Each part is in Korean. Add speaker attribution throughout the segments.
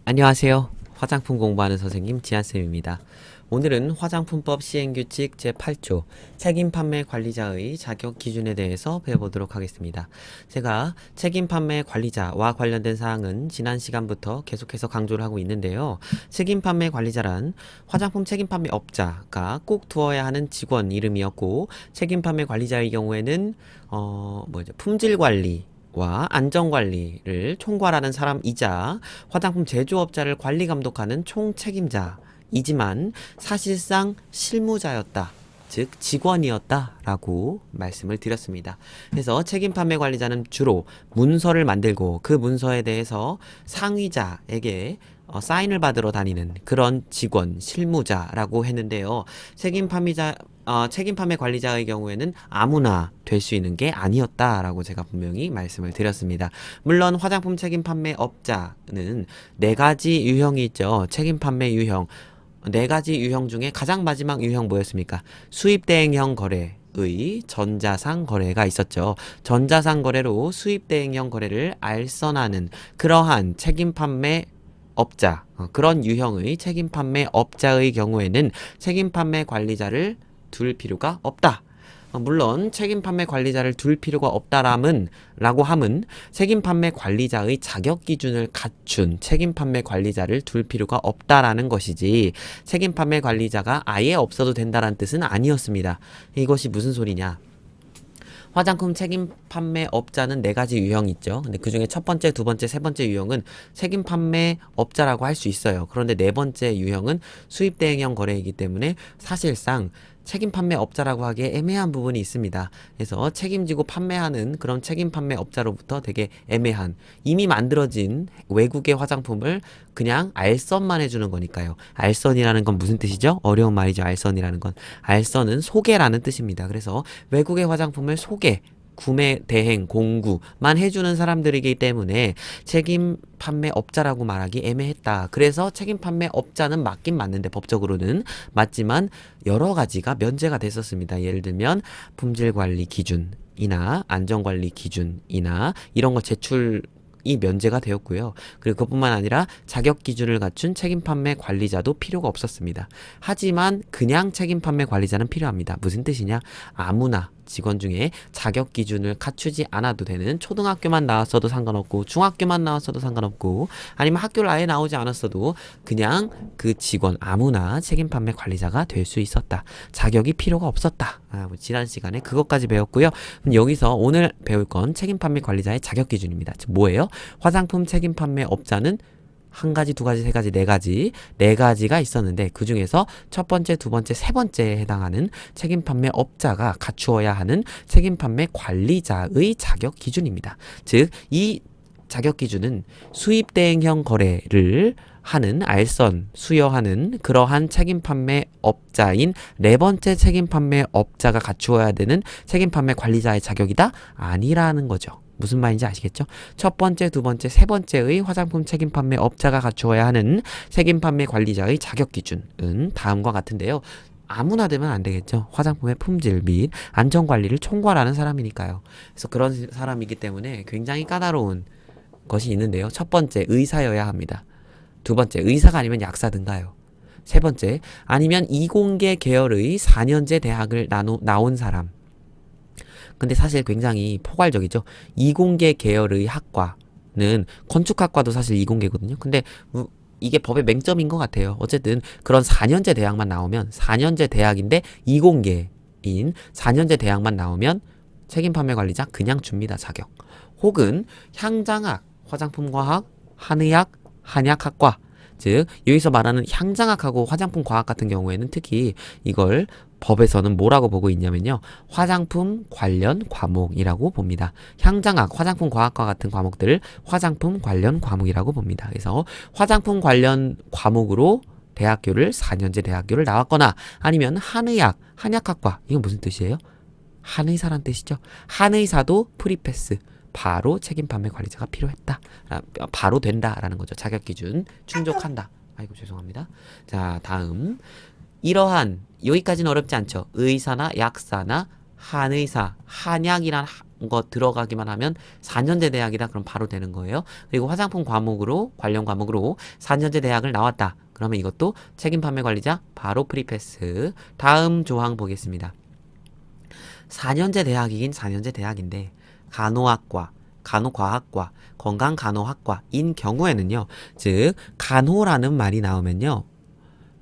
Speaker 1: 안녕하세요. 화장품 공부하는 선생님 지한쌤입니다. 오늘은 화장품법 시행규칙 제8조 책임 판매 관리자의 자격 기준에 대해서 배워보도록 하겠습니다. 제가 책임 판매 관리자와 관련된 사항은 지난 시간부터 계속해서 강조를 하고 있는데요. 책임 판매 관리자란 화장품 책임 판매 업자가 꼭 두어야 하는 직원 이름이었고, 책임 판매 관리자의 경우에는 품질 관리 와 안전관리를 총괄하는 사람이자 화장품 제조업자를 관리 감독하는 총책임자이지만 사실상 실무자였다. 즉 직원이었다라고 말씀을 드렸습니다. 그래서 책임 판매 관리자는 주로 문서를 만들고 그 문서에 대해서 상위자에게 사인을 받으러 다니는 그런 직원, 실무자라고 했는데요. 책임 판매 관리자의 경우에는 아무나 될 수 있는 게 아니었다라고 제가 분명히 말씀을 드렸습니다. 물론 화장품 책임 판매 업자는 네 가지 유형이 있죠. 책임 판매 유형. 네 가지 유형 중에 가장 마지막 유형 뭐였습니까? 수입대행형 거래. 의 전자상 거래가 있었죠. 전자상 거래로 수입대행형 거래를 알선하는 그러한 책임 판매 업자, 그런 유형의 책임 판매 업자의 경우에는 책임 판매 관리자를 둘 필요가 없다. 물론 책임 판매 관리자를 둘 필요가 없다라고 함은 책임 판매 관리자의 자격 기준을 갖춘 책임 판매 관리자를 둘 필요가 없다라는 것이지, 책임 판매 관리자가 아예 없어도 된다는 뜻은 아니었습니다. 이것이 무슨 소리냐? 화장품 책임 판매 업자는 네 가지 유형이 있죠. 근데 그 중에 첫 번째, 두 번째, 세 번째 유형은 책임 판매 업자라고 할 수 있어요. 그런데 네 번째 유형은 수입 대행형 거래이기 때문에 사실상 책임 판매 업자라고 하기에 애매한 부분이 있습니다. 그래서 책임지고 판매하는 그런 책임 판매 업자로부터 되게 애매한, 이미 만들어진 외국의 화장품을 그냥 알선만 해주는 거니까요. 알선이라는 건 무슨 뜻이죠? 어려운 말이죠. 알선이라는 건. 알선은 소개라는 뜻입니다. 그래서 외국의 화장품을 소개, 구매, 대행, 공구만 해주는 사람들이기 때문에 책임 판매 업자라고 말하기 애매했다. 그래서 책임 판매 업자는 맞긴 맞는데, 법적으로는 맞지만 여러 가지가 면제가 됐었습니다. 예를 들면 품질관리 기준이나 안전관리 기준이나 이런 거 제출 이 면제가 되었고요. 그리고 그뿐만 아니라 자격 기준을 갖춘 책임 판매 관리자도 필요가 없었습니다. 하지만 그냥 책임 판매 관리자는 필요합니다. 무슨 뜻이냐? 아무나 직원 중에 자격 기준을 갖추지 않아도 되는, 초등학교만 나왔어도 상관없고 중학교만 나왔어도 상관없고 아니면 학교를 아예 나오지 않았어도 그냥 그 직원 아무나 책임 판매 관리자가 될 수 있었다. 자격이 필요가 없었다. 지난 시간에 그것까지 배웠고요. 그럼 여기서 오늘 배울 건 책임 판매 관리자의 자격 기준입니다. 즉 뭐예요? 화장품 책임 판매 업자는 한 가지, 두 가지, 세 가지, 네 가지가 있었는데 그 중에서 첫 번째, 두 번째, 세 번째에 해당하는 책임 판매 업자가 갖추어야 하는 책임 판매 관리자의 자격 기준입니다. 즉, 이 자격 기준은 수입 대행형 거래를 하는 알선, 수여하는 그러한 책임 판매 업자인 네 번째 책임 판매 업자가 갖추어야 되는 책임 판매 관리자의 자격이다? 아니라는 거죠. 무슨 말인지 아시겠죠? 첫 번째, 두 번째, 세 번째의 화장품 책임 판매 업자가 갖추어야 하는 책임 판매 관리자의 자격 기준은 다음과 같은데요. 아무나 되면 안 되겠죠. 화장품의 품질 및 안전 관리를 총괄하는 사람이니까요. 그래서 그런 사람이기 때문에 굉장히 까다로운 것이 있는데요. 첫 번째, 의사여야 합니다. 두 번째, 의사가 아니면 약사든가요. 세 번째, 아니면 이공계 계열의 4년제 대학을 나온 사람. 근데 사실 굉장히 포괄적이죠. 이공계 계열의 학과는 건축학과도 사실 이공계거든요. 근데 이게 법의 맹점인 것 같아요. 어쨌든 그런 4년제 대학만 나오면, 4년제 대학인데 이공계인 4년제 대학만 나오면 책임 판매 관리자 그냥 줍니다. 자격. 혹은 향장학, 화장품과학, 한의학, 한약학과, 즉 여기서 말하는 향장학하고 화장품과학 같은 경우에는 특히 이걸 법에서는 뭐라고 보고 있냐면요, 화장품 관련 과목이라고 봅니다. 향장학, 화장품 과학과 같은 과목들을 화장품 관련 과목이라고 봅니다. 그래서 화장품 관련 과목으로 대학교를 4년제 대학교를 나왔거나 아니면 한의학, 한약학과, 이건 무슨 뜻이에요? 한의사란 뜻이죠. 한의사도 프리패스, 바로 책임 판매 관리자가 필요했다. 바로 된다라는 거죠. 자격 기준 충족한다. 아이고 죄송합니다. 자, 다음. 이러한, 여기까지는 어렵지 않죠. 의사나 약사나 한의사, 한약이란 거 들어가기만 하면 4년제 대학이다. 그럼 바로 되는 거예요. 그리고 화장품 과목으로 관련 과목으로 4년제 대학을 나왔다. 그러면 이것도 책임 판매 관리자 바로 프리패스. 다음 조항 보겠습니다. 4년제 대학이긴 4년제 대학인데 간호학과, 간호과학과, 건강간호학과인 경우에는요. 즉 간호라는 말이 나오면요.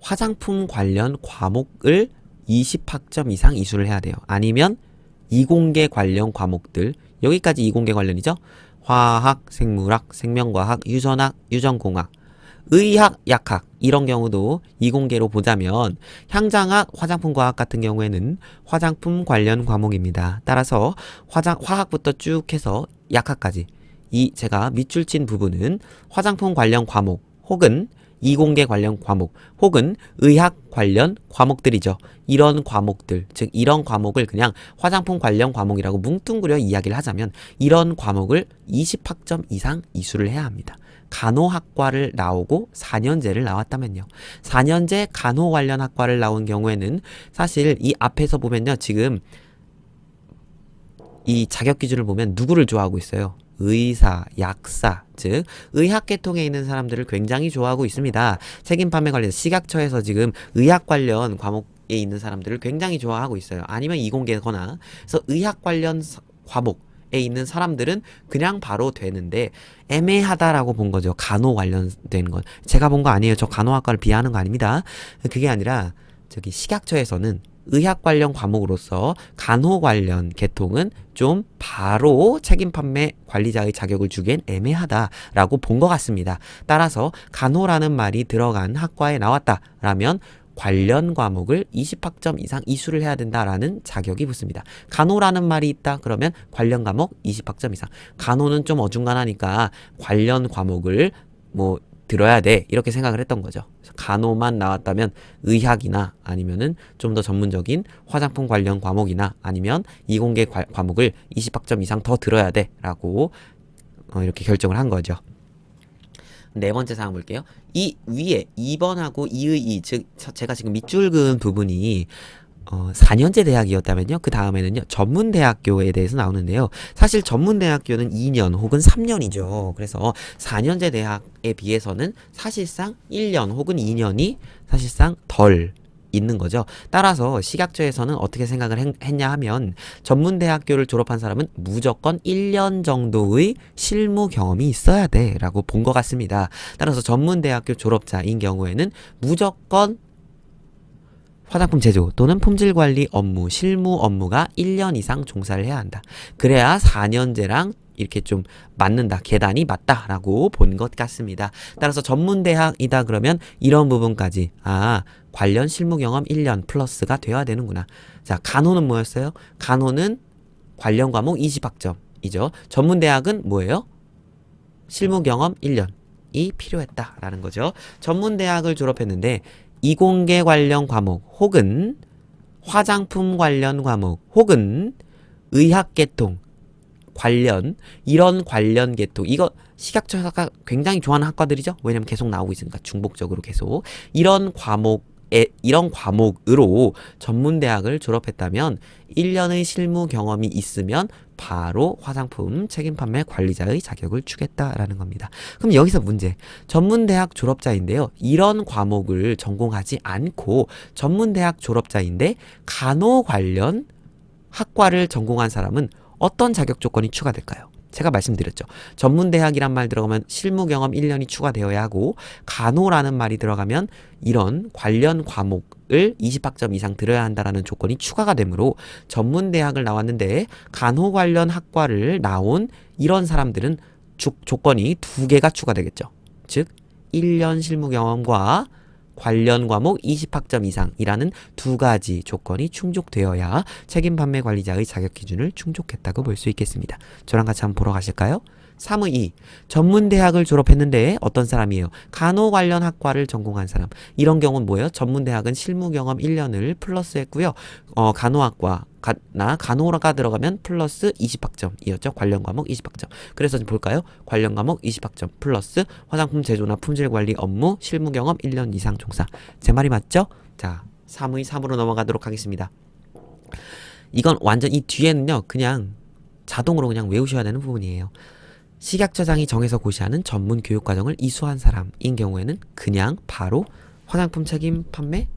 Speaker 1: 화장품 관련 과목을 20학점 이상 이수를 해야 돼요. 아니면 이공계 관련 과목들, 여기까지 이공계 관련이죠. 화학, 생물학, 생명과학, 유전학, 유전공학, 의학, 약학 이런 경우도 이공계로 보자면 향장학, 화장품과학 같은 경우에는 화장품 관련 과목입니다. 따라서 화학부터 쭉 해서 약학까지 이 제가 밑줄 친 부분은 화장품 관련 과목 혹은 이공계 관련 과목 혹은 의학 관련 과목들이죠. 이런 과목들, 즉 이런 과목을 그냥 화장품 관련 과목이라고 뭉뚱그려 이야기를 하자면 이런 과목을 20학점 이상 이수를 해야 합니다. 간호학과를 나오고 4년제를 나왔다면요. 4년제 간호 관련 학과를 나온 경우에는 사실 이 앞에서 보면요. 지금 이 자격 기준을 보면 누구를 좋아하고 있어요? 의사, 약사, 즉 의학 계통에 있는 사람들을 굉장히 좋아하고 있습니다. 책임 판매 관련 식약처에서 지금 의학 관련 과목에 있는 사람들을 굉장히 좋아하고 있어요. 아니면 이공계거나. 그래서 의학 관련 과목에 있는 사람들은 그냥 바로 되는데 애매하다라고 본 거죠. 간호 관련된 건. 제가 본 거 아니에요. 저 간호학과를 비하하는 거 아닙니다. 그게 아니라 저기 식약처에서는 의학 관련 과목으로서 간호 관련 계통은 좀 바로 책임 판매 관리자의 자격을 주기엔 애매하다라고 본 것 같습니다. 따라서 간호라는 말이 들어간 학과에 나왔다라면 관련 과목을 20학점 이상 이수를 해야 된다라는 자격이 붙습니다. 간호라는 말이 있다 그러면 관련 과목 20학점 이상. 간호는 좀 어중간하니까 관련 과목을 뭐 들어야 돼 이렇게 생각을 했던 거죠. 간호만 나왔다면 의학이나 아니면은 좀 더 전문적인 화장품 관련 과목이나 아니면 이공계 과목을 20학점 이상 더 들어야 돼 라고 이렇게 결정을 한 거죠. 네 번째 사항 볼게요. 이 위에 2번하고 2의 2, 즉 제가 지금 밑줄 그은 부분이 4년제 대학이었다면요. 그 다음에는요. 전문대학교에 대해서 나오는데요. 사실 전문대학교는 2년 혹은 3년이죠. 그래서 4년제 대학에 비해서는 사실상 1년 혹은 2년이 사실상 덜 있는 거죠. 따라서 식약처에서는 어떻게 생각을 했냐 하면 전문대학교를 졸업한 사람은 무조건 1년 정도의 실무 경험이 있어야 돼 라고 본 것 같습니다. 따라서 전문대학교 졸업자인 경우에는 무조건 화장품 제조 또는 품질 관리 업무, 실무 업무가 1년 이상 종사를 해야 한다. 그래야 4년제랑 이렇게 좀 맞는다. 계단이 맞다라고 본 것 같습니다. 따라서 전문대학이다 그러면 이런 부분까지 관련 실무 경험 1년 플러스가 돼야 되는구나. 자, 간호는 뭐였어요? 간호는 관련 과목 20학점이죠. 전문대학은 뭐예요? 실무 경험 1년이 필요했다라는 거죠. 전문대학을 졸업했는데 이공계 관련 과목 혹은 화장품 관련 과목 혹은 의학 계통 관련 이런 관련 계통 이거 식약처가 굉장히 좋아하는 학과들이죠. 왜냐면 계속 나오고 있으니까 중복적으로 계속 이런 과목으로 전문대학을 졸업했다면 1년의 실무 경험이 있으면 바로 화장품 책임 판매 관리자의 자격을 주겠다라는 겁니다. 그럼 여기서 문제. 전문대학 졸업자인데요. 이런 과목을 전공하지 않고 전문대학 졸업자인데 간호 관련 학과를 전공한 사람은 어떤 자격 조건이 추가될까요? 제가 말씀드렸죠. 전문대학이란 말 들어가면 실무 경험 1년이 추가되어야 하고 간호라는 말이 들어가면 이런 관련 과목을 20학점 이상 들어야 한다라는 조건이 추가가 되므로 전문대학을 나왔는데 간호 관련 학과를 나온 이런 사람들은 조건이 2개가 추가되겠죠. 즉 1년 실무 경험과 관련 과목 20학점 이상이라는 2가지 조건이 충족되어야 책임 판매 관리자의 자격 기준을 충족했다고 볼 수 있겠습니다. 저랑 같이 한번 보러 가실까요? 3의 2. 전문대학을 졸업했는데 어떤 사람이에요? 간호 관련 학과를 전공한 사람. 이런 경우는 뭐예요? 전문대학은 실무 경험 1년을 플러스 했고요. 간호가 들어가면 플러스 20학점이었죠. 관련 과목 20학점. 그래서 좀 볼까요? 관련 과목 20학점 플러스 화장품 제조나 품질 관리 업무 실무 경험 1년 이상 종사. 제 말이 맞죠? 자, 3의 3으로 넘어가도록 하겠습니다. 이건 완전 이 뒤에는요. 그냥 자동으로 그냥 외우셔야 되는 부분이에요. 식약처장이 정해서 고시하는 전문 교육과정을 이수한 사람인 경우에는 그냥 바로 화장품 책임 판매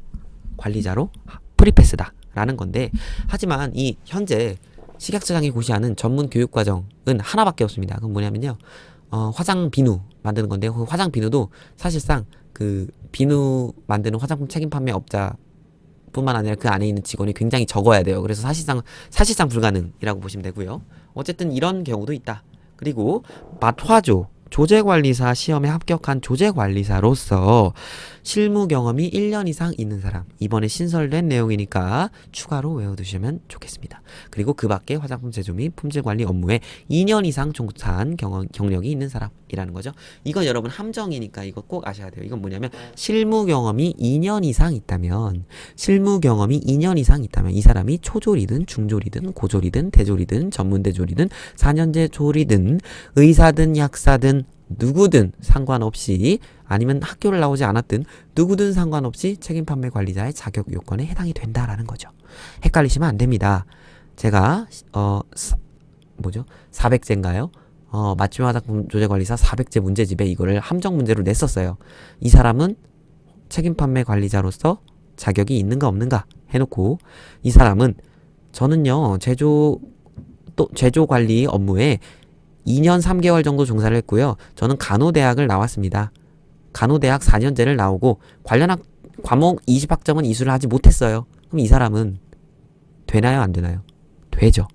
Speaker 1: 관리자로 프리패스다 라는 건데, 하지만 이 현재 식약처장이 고시하는 전문 교육과정은 하나밖에 없습니다. 그건 뭐냐면요, 화장 비누 만드는 건데, 그 화장 비누도 사실상 그 비누 만드는 화장품 책임 판매 업자 뿐만 아니라 그 안에 있는 직원이 굉장히 적어야 돼요. 그래서 사실상 불가능이라고 보시면 되고요. 어쨌든 이런 경우도 있다. 그리고 맛화조 조제관리사 시험에 합격한 조제관리사로서 실무 경험이 1년 이상 있는 사람, 이번에 신설된 내용이니까 추가로 외워두시면 좋겠습니다. 그리고 그 밖에 화장품 제조 및 품질 관리 업무에 2년 이상 종사한 경력이 있는 사람이라는 거죠. 이건 여러분 함정이니까 이거 꼭 아셔야 돼요. 이건 뭐냐면 실무 경험이 2년 이상 있다면 이 사람이 초조리든 중조리든 고조리든 대조리든 전문대조리든 4년제 조리든 의사든 약사든 누구든 상관없이, 아니면 학교를 나오지 않았든 누구든 상관없이 책임 판매 관리자의 자격 요건에 해당이 된다라는 거죠. 헷갈리시면 안 됩니다. 제가 400제인가요? 맞춤 화장품 조제 관리사 400제 문제집에 이거를 함정 문제로 냈었어요. 이 사람은 책임 판매 관리자로서 자격이 있는가 없는가 해놓고, 이 사람은 저는요 제조 관리 업무에 2년 3개월 정도 종사를 했고요. 저는 간호대학을 나왔습니다. 간호대학 4년제를 나오고 관련 과목 20학점은 이수를 하지 못했어요. 그럼 이 사람은 되나요, 안 되나요? 되죠.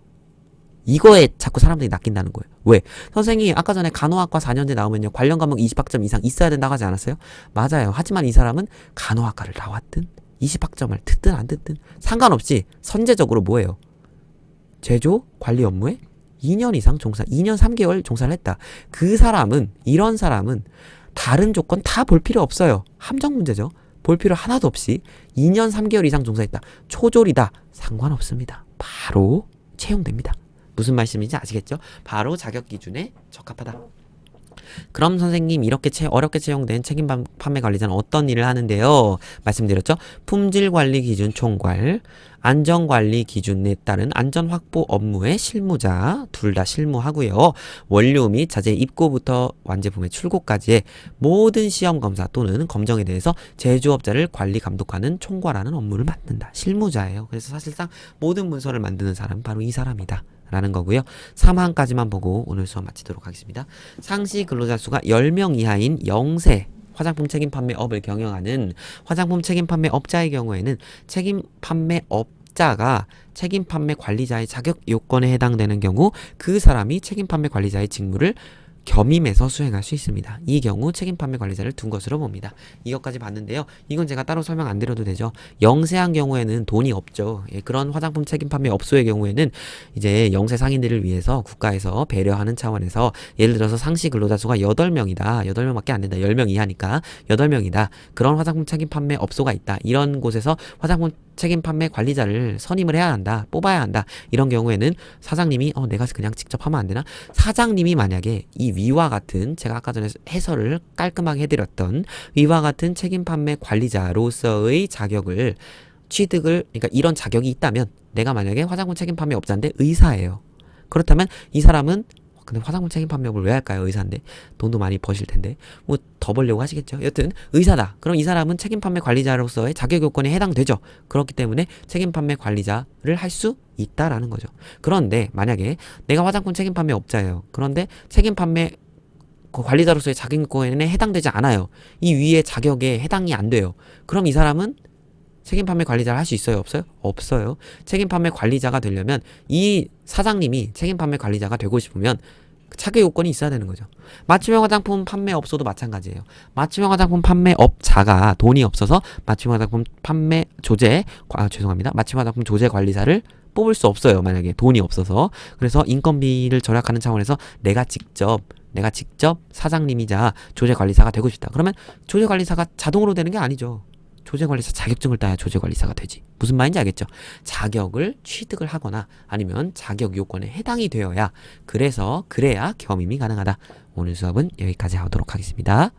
Speaker 1: 이거에 자꾸 사람들이 낚인다는 거예요. 왜? 선생님 아까 전에 간호학과 4년제 나오면요 관련 과목 20학점 이상 있어야 된다고 하지 않았어요? 맞아요. 하지만 이 사람은 간호학과를 나왔든 20학점을 듣든 안 듣든 상관없이 선제적으로 뭐예요? 제조 관리 업무에 2년 3개월 종사를 했다. 이런 사람은 다른 조건 다 볼 필요 없어요. 함정 문제죠. 볼 필요 하나도 없이 2년 3개월 이상 종사했다. 초졸이다. 상관없습니다. 바로 채용됩니다. 무슨 말씀인지 아시겠죠? 바로 자격 기준에 적합하다. 그럼 선생님 이렇게 어렵게 채용된 책임 판매 관리자는 어떤 일을 하는데요? 말씀드렸죠? 품질 관리 기준 총괄, 안전 관리 기준에 따른 안전 확보 업무의 실무자, 둘 다 실무하고요. 원료 및 자재 입고부터 완제품의 출고까지의 모든 시험 검사 또는 검정에 대해서 제조업자를 관리 감독하는 총괄하는 업무를 맡는다. 실무자예요. 그래서 사실상 모든 문서를 만드는 사람은 바로 이 사람이다 라는 거고요. 3항까지만 보고 오늘 수업 마치도록 하겠습니다. 상시 근로자 수가 10명 이하인 영세 화장품 책임 판매업을 경영하는 화장품 책임 판매업자의 경우에는 책임 판매업자가 책임 판매 관리자의 자격 요건에 해당되는 경우 그 사람이 책임 판매 관리자의 직무를 겸임해서 수행할 수 있습니다. 이 경우 책임 판매 관리자를 둔 것으로 봅니다. 이것까지 봤는데요. 이건 제가 따로 설명 안 드려도 되죠. 영세한 경우에는 돈이 없죠. 예, 그런 화장품 책임 판매 업소의 경우에는 이제 영세 상인들을 위해서 국가에서 배려하는 차원에서 예를 들어서 상시 근로자 수가 8명이다. 8명밖에 안 된다. 10명 이하니까 8명이다. 그런 화장품 책임 판매 업소가 있다. 이런 곳에서 화장품 책임 판매 관리자를 선임을 해야 한다. 뽑아야 한다. 이런 경우에는 사장님이 내가 그냥 직접 하면 안 되나? 사장님이 만약에 이 위와 같은, 제가 아까 전에 해설을 깔끔하게 해드렸던 위와 같은 책임 판매 관리자로서의 자격을 그러니까 이런 자격이 있다면, 내가 만약에 화장품 책임 판매 업자인데 의사예요. 그렇다면 이 사람은 근데 화장품 책임 판매업을 왜 할까요? 의사인데 돈도 많이 버실 텐데 뭐 더 벌려고 하시겠죠. 여튼 의사다. 그럼 이 사람은 책임 판매 관리자로서의 자격 요건에 해당되죠. 그렇기 때문에 책임 판매 관리자를 할 수 있다라는 거죠. 그런데 만약에 내가 화장품 책임 판매 업자예요. 그런데 책임 판매 관리자로서의 자격 요건에 해당되지 않아요. 이 위의 자격에 해당이 안 돼요. 그럼 이 사람은 책임 판매 관리자를 할 수 있어요? 없어요? 없어요. 책임 판매 관리자가 되려면 이 사장님이 책임 판매 관리자가 되고 싶으면 자격 요건이 있어야 되는 거죠. 맞춤형 화장품 판매업소도 마찬가지예요. 맞춤형 화장품 판매업자가 돈이 없어서 맞춤형 화장품 맞춤형 화장품 조제 관리사를 뽑을 수 없어요. 만약에 돈이 없어서. 그래서 인건비를 절약하는 차원에서 내가 직접 사장님이자 조제 관리사가 되고 싶다. 그러면 조제 관리사가 자동으로 되는 게 아니죠. 조제관리사 자격증을 따야 조제관리사가 되지. 무슨 말인지 알겠죠? 자격을 취득을 하거나 아니면 자격 요건에 해당이 되어야, 그래야 겸임이 가능하다. 오늘 수업은 여기까지 하도록 하겠습니다.